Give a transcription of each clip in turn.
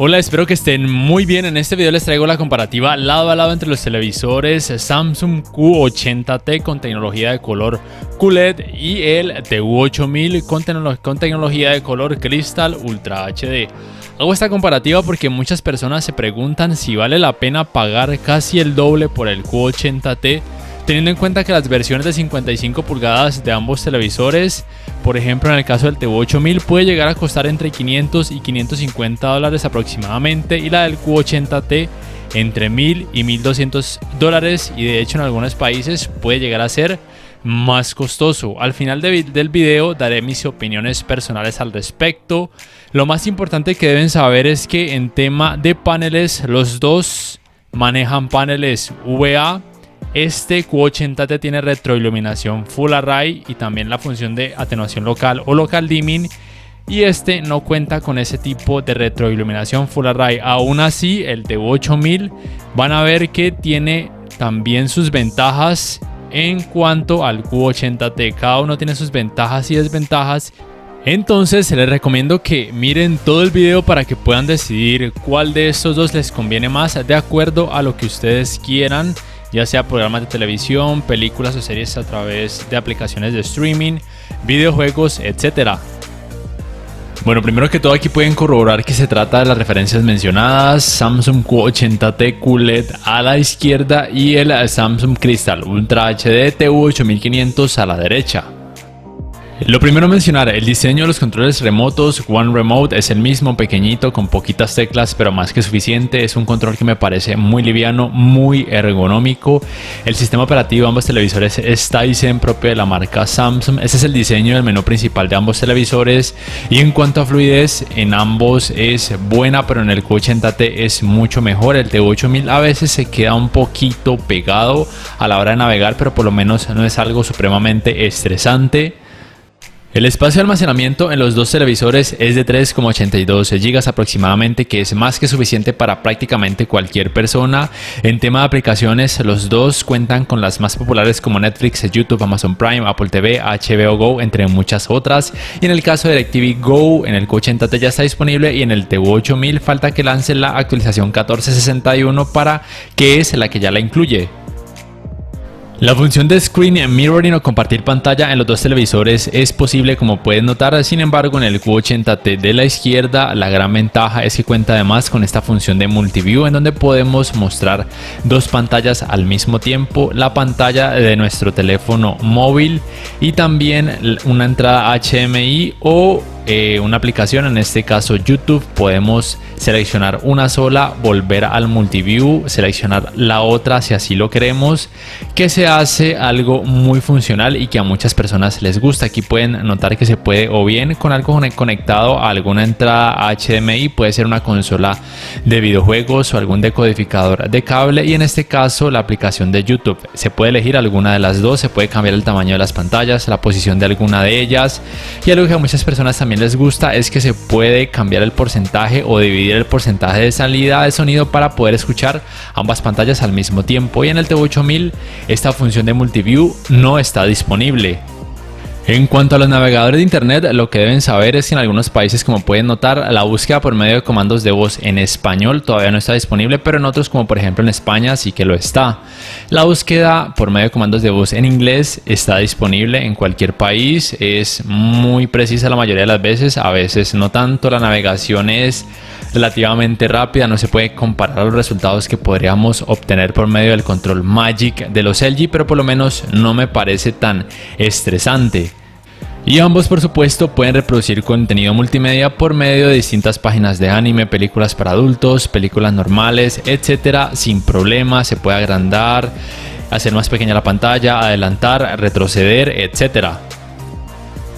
Hola, espero que estén muy bien. En este video les traigo la comparativa lado a lado entre los televisores Samsung Q80T con tecnología de color QLED y el TU8000 con tecnología de color Crystal Ultra HD. Hago esta comparativa porque muchas personas se preguntan si vale la pena pagar casi el doble por el Q80T, teniendo en cuenta que las versiones de 55 pulgadas de ambos televisores, por ejemplo en el caso del TU8000, puede llegar a costar entre 500 y 550 dólares aproximadamente, y la del Q80T entre 1000 y 1200 dólares, y de hecho en algunos países puede llegar a ser más costoso. Al final del video daré mis opiniones personales al respecto. Lo más importante que deben saber es que en tema de paneles, los dos manejan paneles VA. Este Q80T tiene retroiluminación Full Array y también la función de atenuación local o local dimming, y este no cuenta con ese tipo de retroiluminación Full Array. Aún así, el TU8000 van a ver que tiene también sus ventajas en cuanto al Q80T. Cada uno tiene sus ventajas y desventajas. Entonces les recomiendo que miren todo el video para que puedan decidir cuál de estos dos les conviene más de acuerdo a lo que ustedes quieran, ya sea programas de televisión, películas o series a través de aplicaciones de streaming, videojuegos, etc. Bueno, primero que todo aquí pueden corroborar que se trata de las referencias mencionadas: Samsung Q80T QLED a la izquierda y el Samsung Crystal Ultra HD TU8500 a la derecha. Lo primero a mencionar, el diseño de los controles remotos. One Remote es el mismo, pequeñito, con poquitas teclas, pero más que suficiente. Es un control que me parece muy liviano, muy ergonómico. El sistema operativo de ambos televisores es Tizen, propio de la marca Samsung. Este es el diseño del menú principal de ambos televisores, y en cuanto a fluidez, en ambos es buena, pero en el Q80T es mucho mejor. El TU8000 a veces se queda un poquito pegado a la hora de navegar, pero por lo menos no es algo supremamente estresante. El espacio de almacenamiento en los dos televisores es de 3,82 GB aproximadamente, que es más que suficiente para prácticamente cualquier persona. En tema de aplicaciones, los dos cuentan con las más populares como Netflix, YouTube, Amazon Prime, Apple TV, HBO Go, entre muchas otras. Y en el caso de DirecTV Go, en el Q80T ya está disponible, y en el TU8000 falta que lance la actualización 1461 para que es la que ya la incluye. La función de Screen Mirroring o compartir pantalla en los dos televisores es posible, como pueden notar. Sin embargo, en el Q80T de la izquierda, la gran ventaja es que cuenta además con esta función de Multiview, en donde podemos mostrar dos pantallas al mismo tiempo: la pantalla de nuestro teléfono móvil y también una entrada HDMI o una aplicación, en este caso YouTube. Podemos seleccionar una sola, volver al Multiview, seleccionar la otra si así lo queremos, que se hace algo muy funcional y que a muchas personas les gusta. Aquí pueden notar que se puede o bien con algo conectado a alguna entrada HDMI, puede ser una consola de videojuegos o algún decodificador de cable, y en este caso la aplicación de YouTube. Se puede elegir alguna de las dos, se puede cambiar el tamaño de las pantallas, la posición de alguna de ellas, y algo que a muchas personas también les gusta es que se puede cambiar el porcentaje o dividir el porcentaje de salida de sonido para poder escuchar ambas pantallas al mismo tiempo, y en el TU8000 esta función de Multiview no está disponible. En cuanto a los navegadores de internet, lo que deben saber es que en algunos países, como pueden notar, la búsqueda por medio de comandos de voz en español todavía no está disponible, pero en otros, como por ejemplo en España, sí que lo está. La búsqueda por medio de comandos de voz en inglés está disponible en cualquier país, es muy precisa la mayoría de las veces, a veces no tanto. La navegación es relativamente rápida, no se puede comparar los resultados que podríamos obtener por medio del control Magic de los LG, pero por lo menos no me parece tan estresante. Y ambos, por supuesto, pueden reproducir contenido multimedia por medio de distintas páginas de anime, películas para adultos, películas normales, etcétera, sin problema. Se puede agrandar, hacer más pequeña la pantalla, adelantar, retroceder, etcétera.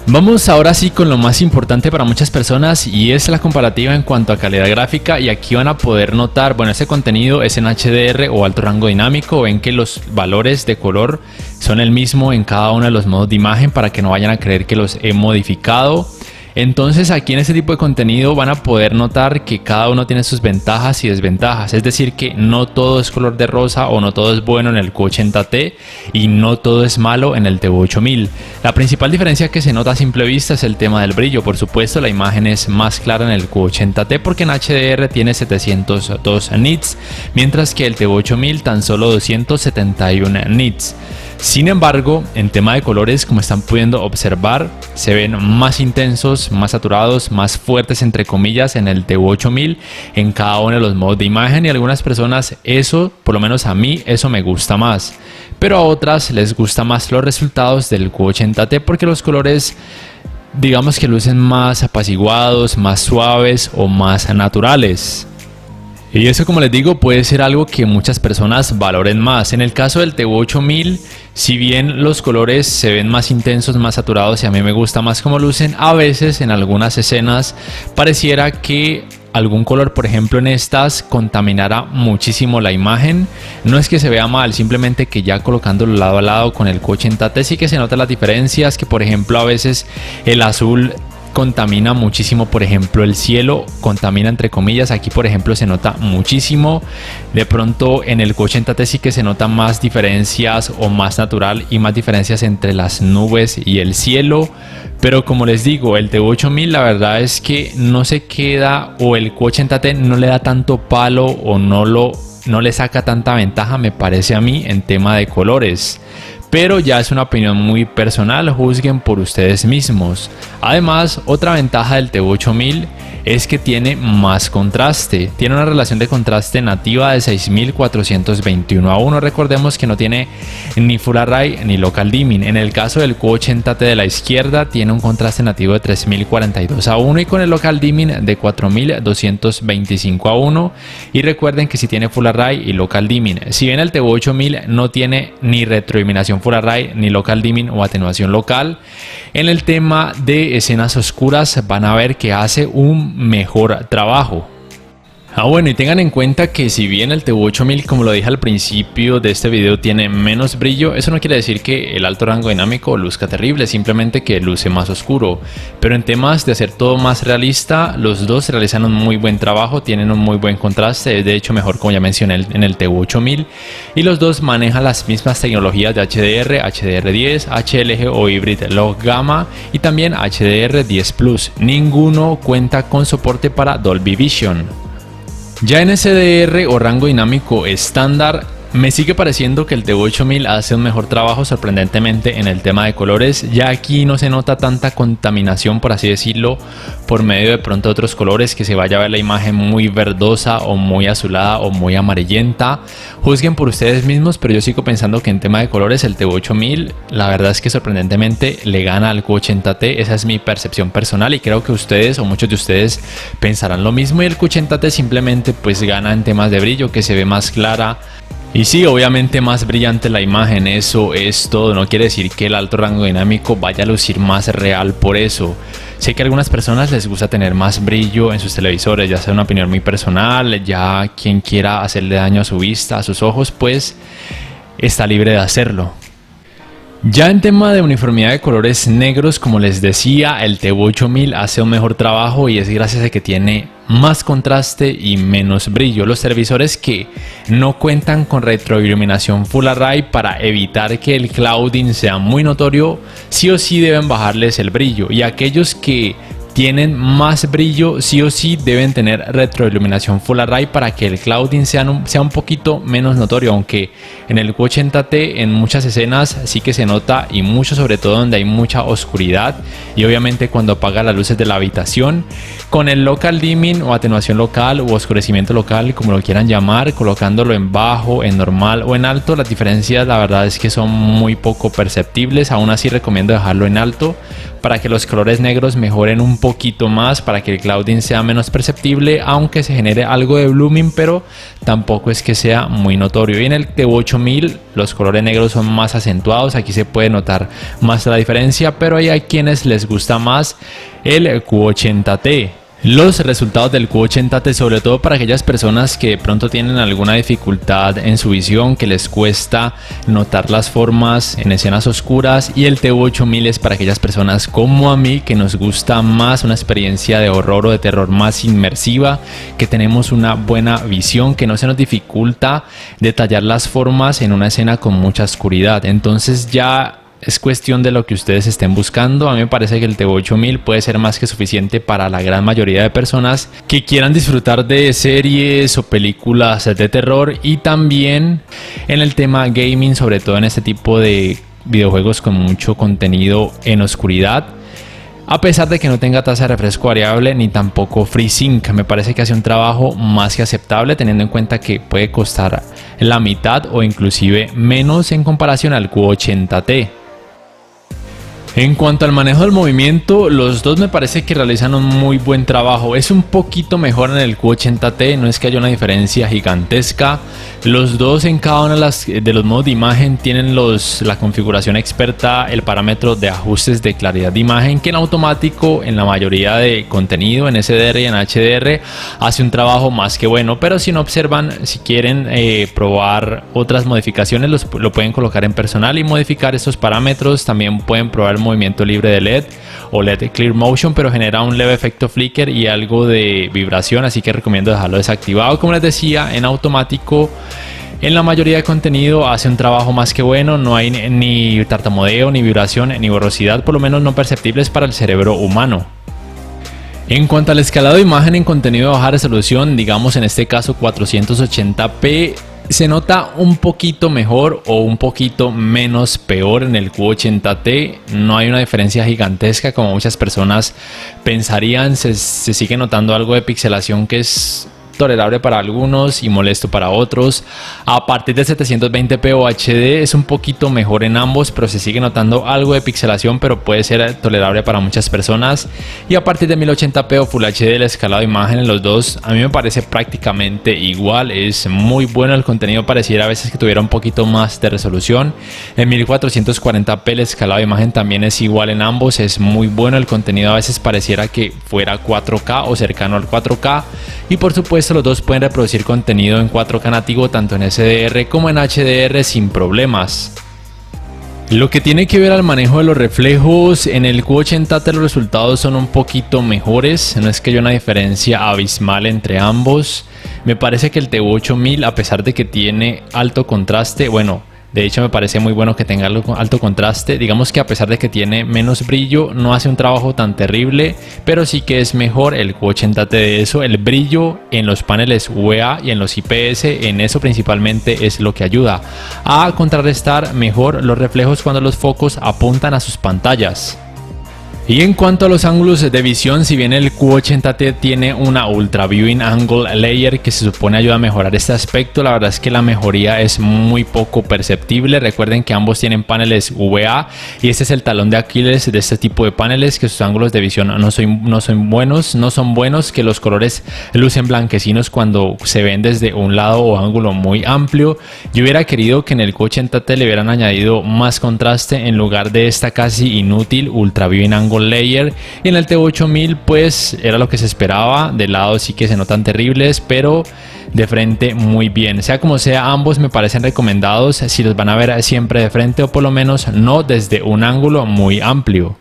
Vamos ahora sí con lo más importante para muchas personas, y es la comparativa en cuanto a calidad gráfica. Y aquí van a poder notar, bueno, este contenido es en HDR o alto rango dinámico. Ven que los valores de color son el mismo en cada uno de los modos de imagen, para que no vayan a creer que los he modificado. Entonces aquí en este tipo de contenido van a poder notar que cada uno tiene sus ventajas y desventajas, es decir que no todo es color de rosa o no todo es bueno en el Q80T y no todo es malo en el TV8000. La principal diferencia que se nota a simple vista es el tema del brillo. Por supuesto la imagen es más clara en el Q80T porque en HDR tiene 702 nits, mientras que el TV8000 tan solo 271 nits. Sin embargo, en tema de colores, como están pudiendo observar, se ven más intensos, más saturados, más fuertes entre comillas en el TV8000 en cada uno de los modos de imagen, y a algunas personas eso, por lo menos a mí, eso me gusta más. Pero a otras les gusta más los resultados del Q80T porque los colores, digamos que lucen más apaciguados, más suaves o más naturales. Y eso, como les digo, puede ser algo que muchas personas valoren más. En el caso del TV8000, si bien los colores se ven más intensos, más saturados y a mí me gusta más cómo lucen, a veces en algunas escenas pareciera que algún color, por ejemplo en estas, contaminara muchísimo la imagen. No es que se vea mal, simplemente que ya colocándolo lado a lado con el Q80T sí que se notan las diferencias, que por ejemplo a veces el azul contamina muchísimo, por ejemplo el cielo contamina entre comillas, aquí por ejemplo se nota muchísimo. De pronto en el Q80T sí que se notan más diferencias o más natural y más diferencias entre las nubes y el cielo, pero como les digo, el TV8000 la verdad es que no se queda, o el Q80T no le da tanto palo o no le saca tanta ventaja, me parece a mí, en tema de colores. Pero ya es una opinión muy personal, juzguen por ustedes mismos. Además, otra ventaja del TV8000 es que tiene más contraste. Tiene una relación de contraste nativa de 6421:1. Recordemos que no tiene ni Full Array ni Local Dimming. En el caso del Q80T de la izquierda tiene un contraste nativo de 3042:1 y con el Local Dimming de 4225:1. Y recuerden que si tiene Full Array y Local Dimming. Si bien el TV8000 no tiene ni retroiluminación Full Array ni Local Dimming o atenuación local, en el tema de escenas oscuras van a ver que hace un mejor trabajo. Bueno, y tengan en cuenta que si bien el TV8000, como lo dije al principio de este video, tiene menos brillo, eso no quiere decir que el alto rango dinámico luzca terrible, simplemente que luce más oscuro. Pero en temas de hacer todo más realista, los dos realizan un muy buen trabajo, tienen un muy buen contraste, es de hecho mejor, como ya mencioné, en el TV8000, y los dos manejan las mismas tecnologías de HDR, HDR10, HLG o Hybrid Log Gamma y también HDR10 Plus. Ninguno cuenta con soporte para Dolby Vision. Ya en SDR o rango dinámico estándar, me sigue pareciendo que el TV8000 hace un mejor trabajo sorprendentemente en el tema de colores. Ya aquí no se nota tanta contaminación, por así decirlo, por medio de pronto de otros colores, que se vaya a ver la imagen muy verdosa o muy azulada o muy amarillenta. Juzguen por ustedes mismos, pero yo sigo pensando que en tema de colores el TV8000 la verdad es que sorprendentemente le gana al Q80T. Esa es mi percepción personal y creo que ustedes o muchos de ustedes pensarán lo mismo, y el Q80T simplemente pues gana en temas de brillo, que se ve más clara. Y sí, obviamente más brillante la imagen, eso es todo. No quiere decir que el alto rango dinámico vaya a lucir más real por eso. Sé que a algunas personas les gusta tener más brillo en sus televisores, ya sea una opinión muy personal, ya quien quiera hacerle daño a su vista, a sus ojos, pues está libre de hacerlo. Ya en tema de uniformidad de colores negros, como les decía, el TV8000 hace un mejor trabajo y es gracias a que tiene más contraste y menos brillo. Los televisores que no cuentan con retroiluminación Full Array, para evitar que el clouding sea muy notorio, sí o sí deben bajarles el brillo, y aquellos que tienen más brillo sí o sí deben tener retroiluminación Full Array para que el clouding sea un poquito menos notorio, aunque en el Q80T en muchas escenas sí que se nota, y mucho, sobre todo donde hay mucha oscuridad y obviamente cuando apaga las luces de la habitación. Con el Local Dimming o atenuación local o oscurecimiento local, como lo quieran llamar, colocándolo en bajo, en normal o en alto, las diferencias la verdad es que son muy poco perceptibles. Aún así recomiendo dejarlo en alto para que los colores negros mejoren un poquito más, para que el clouding sea menos perceptible, aunque se genere algo de blooming, pero tampoco es que sea muy notorio. Y en el TV8000 los colores negros son más acentuados, aquí se puede notar más la diferencia, pero hay a quienes les gusta más el Q80T. Los resultados del Q80T, sobre todo para aquellas personas que de pronto tienen alguna dificultad en su visión, que les cuesta notar las formas en escenas oscuras, y el TU8000 es para aquellas personas como a mí que nos gusta más una experiencia de horror o de terror más inmersiva, que tenemos una buena visión, que no se nos dificulta detallar las formas en una escena con mucha oscuridad. Entonces ya es cuestión de lo que ustedes estén buscando. A mí me parece que el TU8000 puede ser más que suficiente para la gran mayoría de personas que quieran disfrutar de series o películas de terror, y también en el tema gaming, sobre todo en este tipo de videojuegos con mucho contenido en oscuridad. A pesar de que no tenga tasa de refresco variable ni tampoco FreeSync, me parece que hace un trabajo más que aceptable, teniendo en cuenta que puede costar la mitad o inclusive menos en comparación al Q80T. En cuanto al manejo del movimiento, los dos me parece que realizan un muy buen trabajo. Es un poquito mejor en el Q80T, no es que haya una diferencia gigantesca. Los dos en cada uno de los modos de imagen tienen la configuración experta, el parámetro de ajustes de claridad de imagen, que en automático en la mayoría de contenido, en SDR y en HDR, hace un trabajo más que bueno. Pero si no observan, si quieren probar otras modificaciones, lo pueden colocar en personal y modificar estos parámetros. También pueden probar el movimiento libre de LED o LED Clear Motion, pero genera un leve efecto flicker y algo de vibración, así que recomiendo dejarlo desactivado. Como les decía, en automático en la mayoría de contenido hace un trabajo más que bueno. No hay ni tartamudeo, ni vibración, ni borrosidad, por lo menos no perceptibles para el cerebro humano. En cuanto al escalado de imagen en contenido de baja resolución, digamos en este caso 480p, se nota un poquito mejor o un poquito menos peor en el Q80T. No hay una diferencia gigantesca como muchas personas pensarían. Se sigue notando algo de pixelación que es tolerable para algunos y molesto para otros. A partir de 720p o HD es un poquito mejor en ambos, pero se sigue notando algo de pixelación, pero puede ser tolerable para muchas personas. Y a partir de 1080p o Full HD, el escalado de imagen en los dos a mí me parece prácticamente igual. Es muy bueno el contenido, pareciera a veces que tuviera un poquito más de resolución. En 1440p el escalado de imagen también es igual en ambos, es muy bueno el contenido, a veces pareciera que fuera 4K o cercano al 4K. Y por supuesto los dos pueden reproducir contenido en 4K nativo tanto en SDR como en HDR sin problemas. Lo que tiene que ver al manejo de los reflejos, en el Q80T los resultados son un poquito mejores, no es que haya una diferencia abismal entre ambos. Me parece que el TU8000, a pesar de que tiene alto contraste, bueno, de hecho me parece muy bueno que tenga alto contraste, digamos que a pesar de que tiene menos brillo, no hace un trabajo tan terrible, pero sí que es mejor el Q80T de eso. El brillo en los paneles VA y en los IPS, en eso principalmente es lo que ayuda a contrarrestar mejor los reflejos cuando los focos apuntan a sus pantallas. Y en cuanto a los ángulos de visión, si bien el Q80T tiene una Ultra Viewing Angle Layer que se supone ayuda a mejorar este aspecto, la verdad es que la mejoría es muy poco perceptible. Recuerden que ambos tienen paneles VA y este es el talón de Aquiles de este tipo de paneles, que sus ángulos de visión no son buenos, que los colores lucen blanquecinos cuando se ven desde un lado o ángulo muy amplio. Yo hubiera querido que en el Q80T le hubieran añadido más contraste en lugar de esta casi inútil Ultra Viewing Angle Layer, y en el TU8000 pues era lo que se esperaba. De lado sí que se notan terribles, pero de frente muy bien. Sea como sea, ambos me parecen recomendados si los van a ver siempre de frente, o por lo menos no desde un ángulo muy amplio.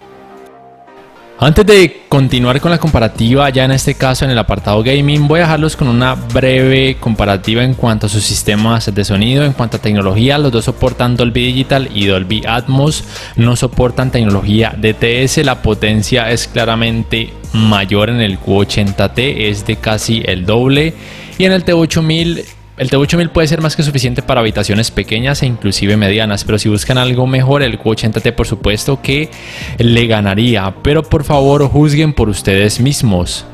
Antes de continuar con la comparativa, ya en este caso en el apartado gaming, voy a dejarlos con una breve comparativa en cuanto a sus sistemas de sonido. En cuanto a tecnología, los dos soportan Dolby Digital y Dolby Atmos, no soportan tecnología DTS. La potencia es claramente mayor en el Q80T, es de casi el doble, y en el TU8000 el TU8000 puede ser más que suficiente para habitaciones pequeñas e inclusive medianas, pero si buscan algo mejor, el Q80T por supuesto que le ganaría, pero por favor juzguen por ustedes mismos.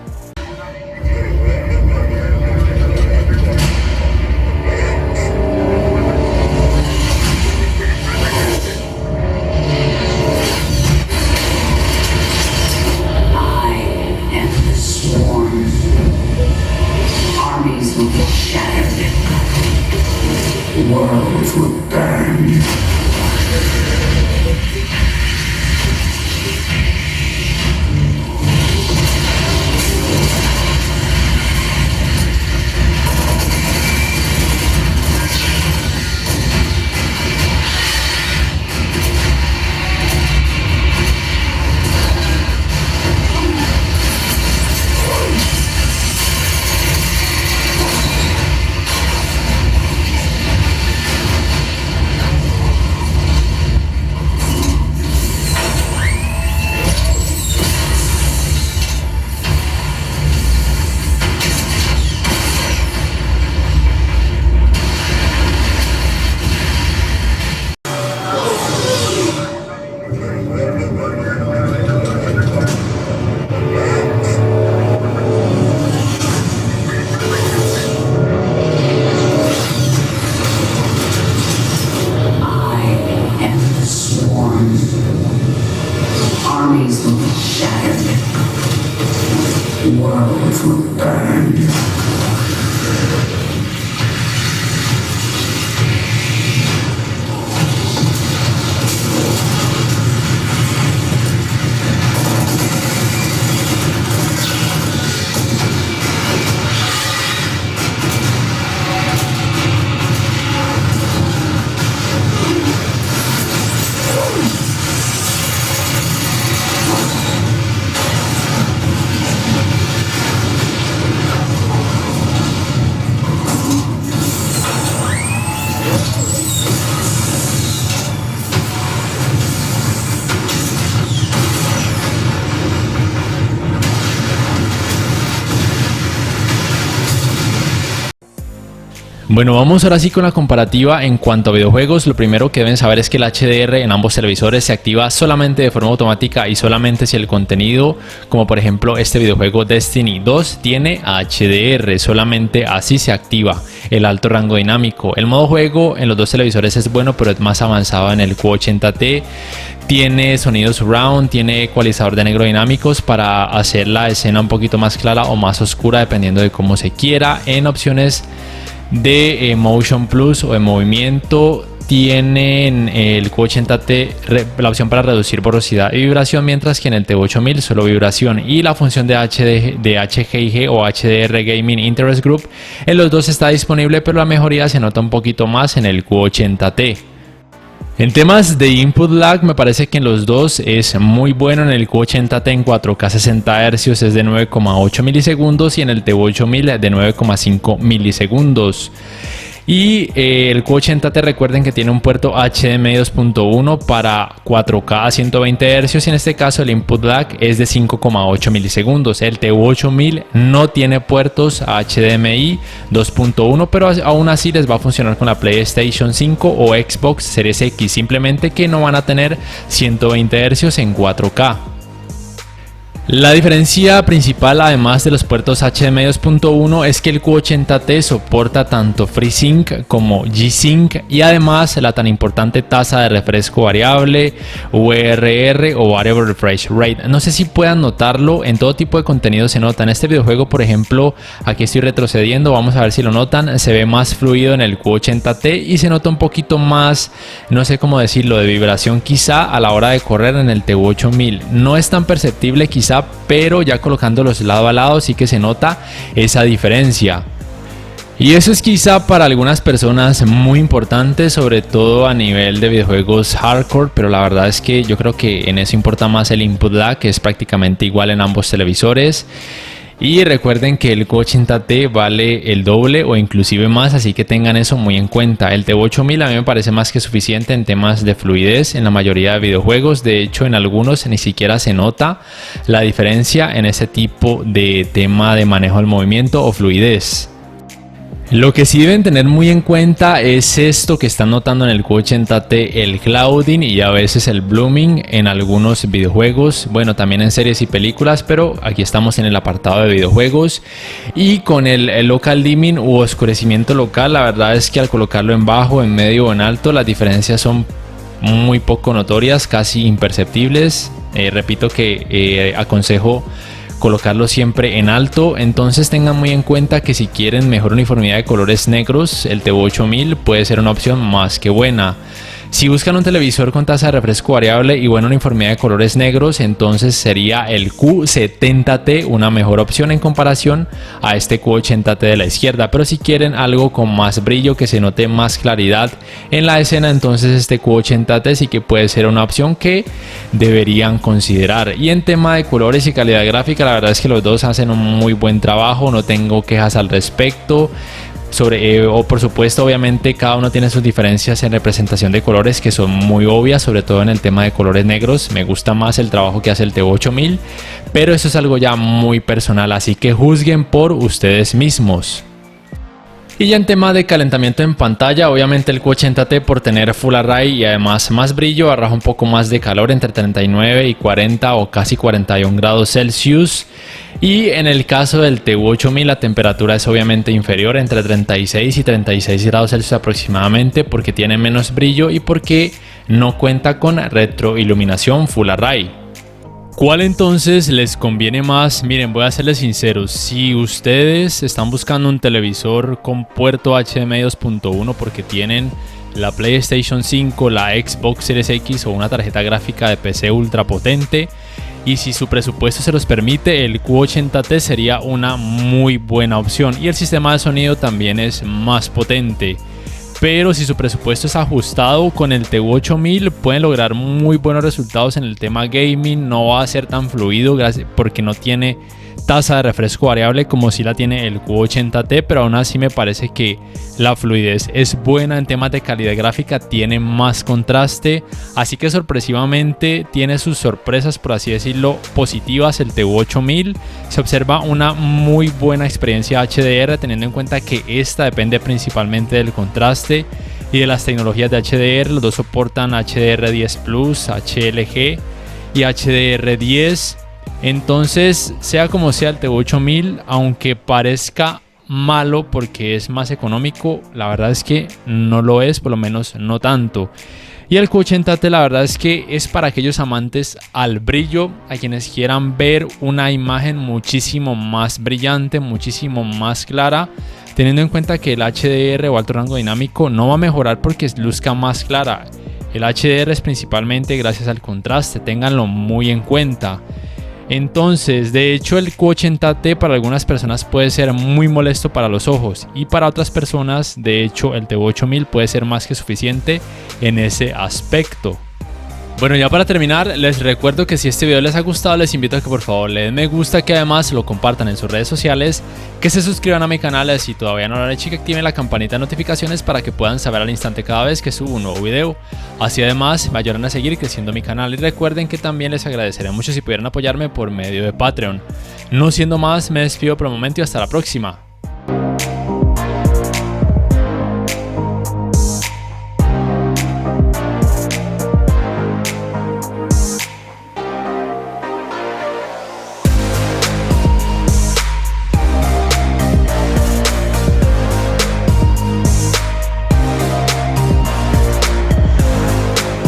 Worlds will burn. Bueno, vamos ahora sí con la comparativa en cuanto a videojuegos. Lo primero que deben saber es que el HDR en ambos televisores se activa solamente de forma automática y solamente si el contenido, como por ejemplo este videojuego Destiny 2, tiene HDR. Solamente así se activa el alto rango dinámico. El modo juego en los dos televisores es bueno, pero es más avanzado en el Q80T. Tiene sonido surround, tiene ecualizador de negro dinámicos para hacer la escena un poquito más clara o más oscura dependiendo de cómo se quiera. En opciones de Motion Plus o de movimiento tienen el Q80T la opción para reducir borrosidad y vibración, mientras que en el T8000 solo vibración, y la función de HGIG o HDR Gaming Interest Group en los dos está disponible, pero la mejoría se nota un poquito más en el Q80T. En temas de input lag, me parece que en los dos es muy bueno. En el Q80T en 4K 60 Hz es de 9,8 milisegundos y en el T8000 de 9,5 milisegundos. Y el Q80T, recuerden que tiene un puerto HDMI 2.1 para 4K a 120 Hz y en este caso el input lag es de 5,8 milisegundos. El T8000 no tiene puertos HDMI 2.1, pero aún así les va a funcionar con la PlayStation 5 o Xbox Series X, simplemente que no van a tener 120 Hz en 4K. La diferencia principal, además de los puertos HDMI 2.1, es que el Q80T soporta tanto FreeSync como G-Sync y además la tan importante tasa de refresco variable, VRR o Variable Refresh Rate. No sé si puedan notarlo, en todo tipo de contenido se nota. En este videojuego, por ejemplo, aquí estoy retrocediendo, vamos a ver si lo notan, se ve más fluido en el Q80T y se nota un poquito más, no sé cómo decirlo, de vibración quizá a la hora de correr en el T8000. No es tan perceptible quizá, pero ya colocándolos lado a lado sí que se nota esa diferencia. Y eso es quizá para algunas personas muy importante, sobre todo a nivel de videojuegos hardcore, pero la verdad es que yo creo que en eso importa más el input lag, que es prácticamente igual en ambos televisores. Y recuerden que el Q80T vale el doble o inclusive más, así que tengan eso muy en cuenta. El T8000 a mí me parece más que suficiente en temas de fluidez en la mayoría de videojuegos. De hecho, en algunos ni siquiera se nota la diferencia en ese tipo de tema de manejo del movimiento o fluidez. Lo que sí deben tener muy en cuenta es esto que están notando en el Q80T, el clouding y a veces el blooming en algunos videojuegos, bueno, también en series y películas, pero aquí estamos en el apartado de videojuegos. Y con el local dimming u oscurecimiento local, la verdad es que al colocarlo en bajo, en medio o en alto, las diferencias son muy poco notorias, casi imperceptibles. Repito que aconsejo colocarlo siempre en alto. Entonces tengan muy en cuenta que si quieren mejor uniformidad de colores negros, el T8000 puede ser una opción más que buena. Si buscan un televisor con tasa de refresco variable y buena uniformidad de colores negros, entonces sería el Q70T una mejor opción en comparación a este Q80T de la izquierda. Pero si quieren algo con más brillo, que se note más claridad en la escena, entonces este Q80T sí que puede ser una opción que deberían considerar. Y en tema de colores y calidad gráfica, la verdad es que los dos hacen un muy buen trabajo, no tengo quejas al respecto. Por supuesto, obviamente cada uno tiene sus diferencias en representación de colores que son muy obvias, sobre todo en el tema de colores negros. Me gusta más el trabajo que hace el T8000, pero eso es algo ya muy personal, así que juzguen por ustedes mismos. Y ya en tema de calentamiento en pantalla, obviamente el Q80T, por tener Full Array y además más brillo, arroja un poco más de calor, entre 39 y 40 o casi 41 grados Celsius. Y en el caso del T8000 la temperatura es obviamente inferior, entre 36 y 36 grados Celsius aproximadamente, porque tiene menos brillo y porque no cuenta con retroiluminación Full Array. ¿Cuál entonces les conviene más? Miren, voy a serles sinceros, si ustedes están buscando un televisor con puerto HDMI 2.1 porque tienen la PlayStation 5, la Xbox Series X o una tarjeta gráfica de PC ultra potente, y si su presupuesto se los permite, el Q80T sería una muy buena opción y el sistema de sonido también es más potente. Pero si su presupuesto es ajustado, con el T8000 pueden lograr muy buenos resultados en el tema gaming. No va a ser tan fluido porque no tiene tasa de refresco variable como si la tiene el Q80T, pero aún así me parece que la fluidez es buena. En temas de calidad gráfica tiene más contraste, así que sorpresivamente tiene sus sorpresas, por así decirlo, positivas. El TU8000 se observa una muy buena experiencia HDR, teniendo en cuenta que esta depende principalmente del contraste y de las tecnologías de HDR. Los dos soportan HDR10 Plus, HLG y HDR10. Entonces, sea como sea, el TU8000, aunque parezca malo porque es más económico, la verdad es que no lo es, por lo menos no tanto. Y el Q80T, la verdad es que es para aquellos amantes al brillo, a quienes quieran ver una imagen muchísimo más brillante, muchísimo más clara, teniendo en cuenta que el HDR o alto rango dinámico no va a mejorar porque luzca más clara. El HDR es principalmente gracias al contraste, ténganlo muy en cuenta. Entonces, de hecho, el Q80T para algunas personas puede ser muy molesto para los ojos, y para otras personas, de hecho, el TU8000 puede ser más que suficiente en ese aspecto. Bueno, ya para terminar, les recuerdo que si este video les ha gustado, les invito a que por favor le den me gusta, que además lo compartan en sus redes sociales, que se suscriban a mi canal si todavía no lo han hecho y que activen la campanita de notificaciones para que puedan saber al instante cada vez que subo un nuevo video. Así además me ayudarán a seguir creciendo mi canal, y recuerden que también les agradecería mucho si pudieran apoyarme por medio de Patreon. No siendo más, me despido por el momento y hasta la próxima.